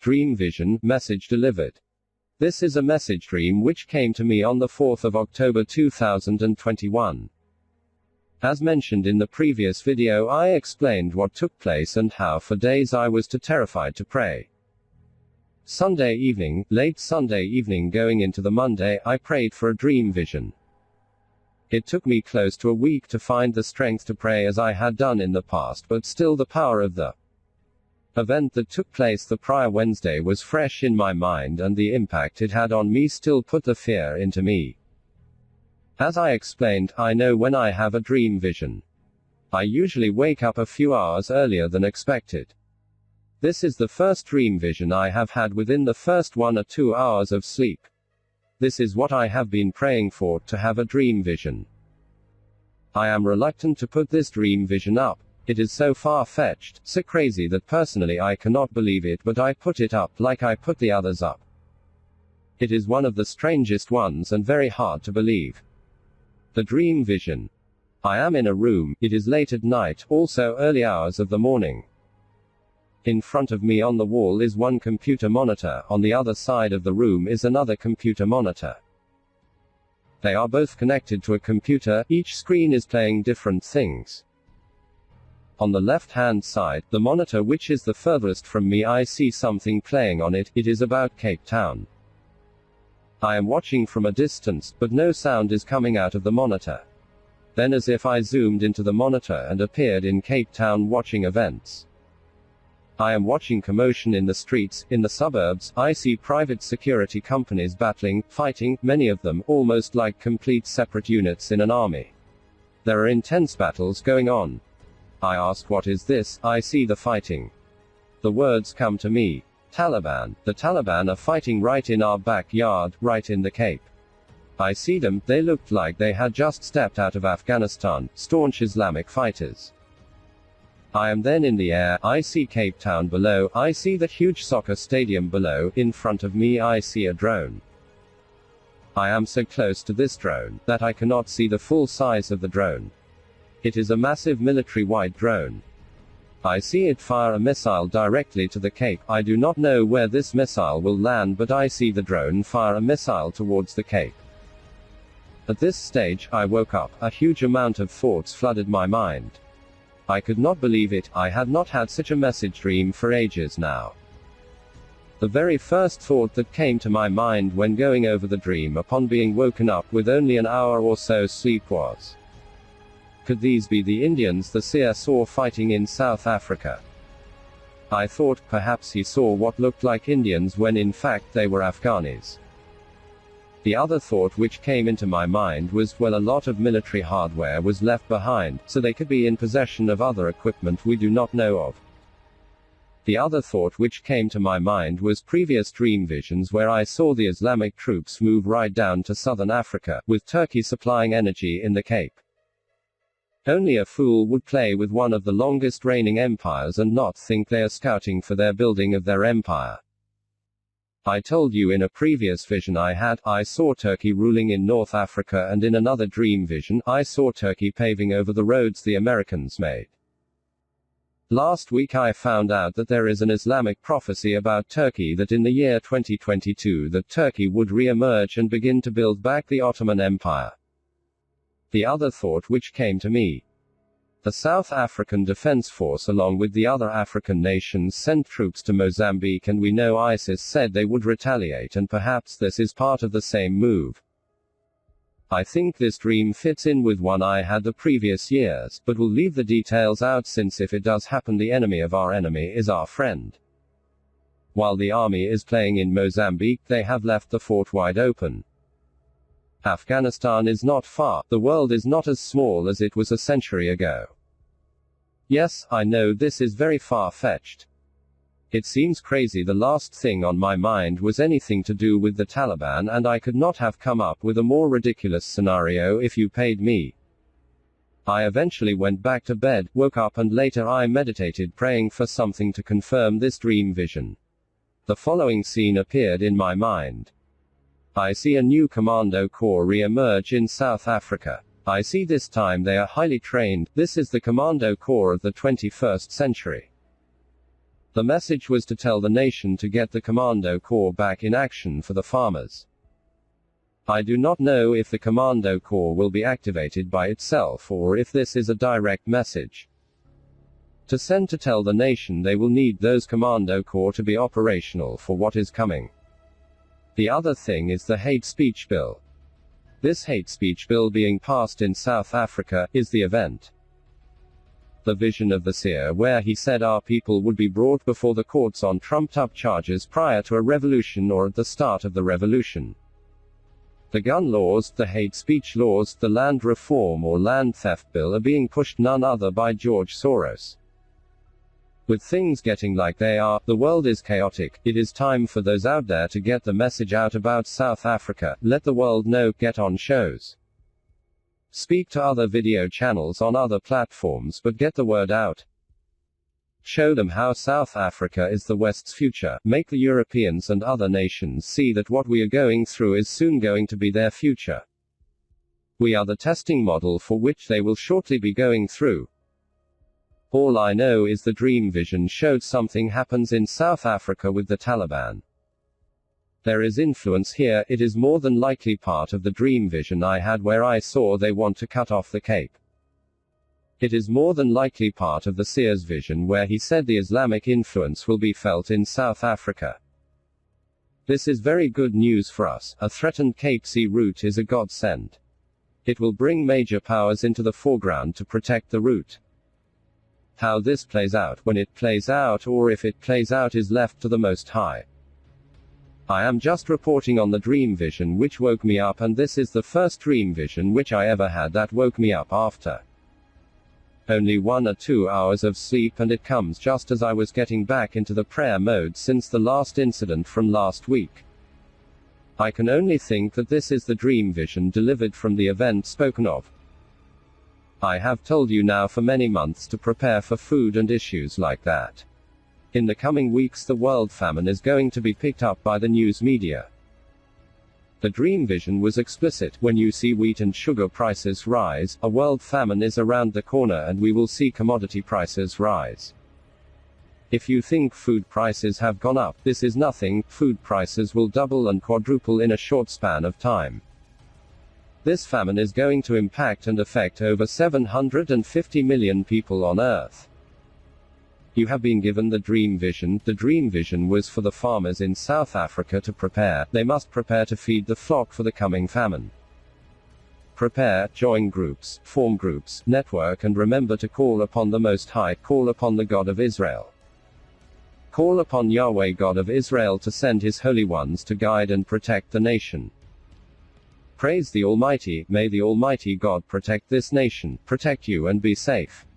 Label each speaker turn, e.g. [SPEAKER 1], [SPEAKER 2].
[SPEAKER 1] Dream vision, message delivered. This is a message dream which came to me on the 4th of October 2021. As mentioned in the previous video, I explained what took place and how for days I was too terrified to pray. Sunday evening, late Sunday evening going into the Monday, I prayed for a dream vision. It took me close to a week to find the strength to pray as I had done in the past, but still the power of the event that took place the prior Wednesday was fresh in my mind, and the impact it had on me still put the fear into me. As I explained, I know when I have a dream vision. I usually wake up a few hours earlier than expected. This is the first dream vision I have had within the first 1 or 2 hours of sleep. This is what I have been praying for, to have a dream vision. I am reluctant to put this dream vision up. It is so far-fetched, so crazy that personally I cannot believe it, but I put it up like I put the others up. It is one of the strangest ones and very hard to believe. The dream vision. I am in a room, it is late at night, also early hours of the morning. In front of me on the wall is one computer monitor, on the other side of the room is another computer monitor. They are both connected to a computer, each screen is playing different things. On the left-hand side, the monitor which is the furthest from me, I see something playing on it. It is about Cape Town. I am watching from a distance, but no sound is coming out of the monitor. Then as if I zoomed into the monitor and appeared in Cape Town watching events. I am watching commotion in the streets, in the suburbs. I see private security companies battling, fighting, many of them, almost like complete separate units in an army. There are intense battles going on. I ask, what is this? I see the fighting. The words come to me. Taliban. The Taliban are fighting right in our backyard, right in the Cape. I see them, they looked like they had just stepped out of Afghanistan, staunch Islamic fighters. I am then in the air, I see Cape Town below, I see that huge soccer stadium below, in front of me I see a drone. I am so close to this drone, that I cannot see the full size of the drone. It is a massive military-wide drone. I see it fire a missile directly to the Cape. I do not know where this missile will land, but I see the drone fire a missile towards the Cape. At this stage, I woke up, a huge amount of thoughts flooded my mind. I could not believe it, I had not had such a message dream for ages now. The very first thought that came to my mind when going over the dream upon being woken up with only an hour or so sleep was, could these be the Indians the seer saw fighting in South Africa? I thought, perhaps he saw what looked like Indians when in fact they were Afghanis. The other thought which came into my mind was, well, a lot of military hardware was left behind, so they could be in possession of other equipment we do not know of. The other thought which came to my mind was previous dream visions where I saw the Islamic troops move right down to southern Africa, with Turkey supplying energy in the Cape. Only a fool would play with one of the longest reigning empires and not think they are scouting for their building of their empire. I told you in a previous vision I saw Turkey ruling in North Africa, and in another dream vision, I saw Turkey paving over the roads the Americans made. Last week I found out that there is an Islamic prophecy about Turkey that in the year 2022 that Turkey would re-emerge and begin to build back the Ottoman Empire. The other thought which came to me. The South African Defense Force along with the other African nations sent troops to Mozambique, and we know ISIS said they would retaliate, and perhaps this is part of the same move. I think this dream fits in with one I had the previous years, but will leave the details out since if it does happen the enemy of our enemy is our friend. While the army is playing in Mozambique, they have left the fort wide open. Afghanistan is not far, the world is not as small as it was a century ago. Yes, I know this is very far-fetched. It seems crazy. The last thing on my mind was anything to do with the Taliban, and I could not have come up with a more ridiculous scenario if you paid me. I eventually went back to bed, woke up, and later I meditated praying for something to confirm this dream vision. The following scene appeared in my mind. I see a new commando corps re-emerge in South Africa. I see this time they are highly trained. This is the commando corps of the 21st century. The message was to tell the nation to get the Commando Corps back in action for the farmers. I do not know if the Commando Corps will be activated by itself or if this is a direct message. To send to tell the nation they will need those Commando Corps to be operational for what is coming. The other thing is the hate speech bill. This hate speech bill being passed in South Africa is the event. The vision of the seer where he said our people would be brought before the courts on trumped-up charges prior to a revolution or at the start of the revolution. The gun laws, the hate speech laws, the land reform or land theft bill are being pushed none other by George Soros. With things getting like they are, the world is chaotic, it is time for those out there to get the message out about South Africa, let the world know, get on shows. Speak to other video channels on other platforms but get the word out. Show them how South Africa is the West's future, make the Europeans and other nations see that what we are going through is soon going to be their future. We are the testing model for which they will shortly be going through. All I know is the Dream Vision showed something happens in South Africa with the Taliban. There is influence here, it is more than likely part of the dream vision I had where I saw they want to cut off the Cape. It is more than likely part of the seer's vision where he said the Islamic influence will be felt in South Africa. This is very good news for us, a threatened Cape Sea route is a godsend. It will bring major powers into the foreground to protect the route. How this plays out, when it plays out or if it plays out is left to the Most High. I am just reporting on the dream vision which woke me up, and this is the first dream vision which I ever had that woke me up after only 1 or 2 hours of sleep, and it comes just as I was getting back into the prayer mode since the last incident from last week. I can only think that this is the dream vision delivered from the event spoken of. I have told you now for many months to prepare for food and issues like that. In the coming weeks the world famine is going to be picked up by the news media. The dream vision was explicit, when you see wheat and sugar prices rise, a world famine is around the corner and we will see commodity prices rise. If you think food prices have gone up, this is nothing, food prices will double and quadruple in a short span of time. This famine is going to impact and affect over 750 million people on Earth. You have been given the dream vision. The dream vision was for the farmers in South Africa to prepare. They must prepare to feed the flock for the coming famine. Prepare, join groups, form groups, network, and remember to call upon the Most High, call upon the God of Israel. Call upon Yahweh God of Israel to send his holy ones to guide and protect the nation. Praise the Almighty, may the Almighty God protect this nation, protect you and be safe.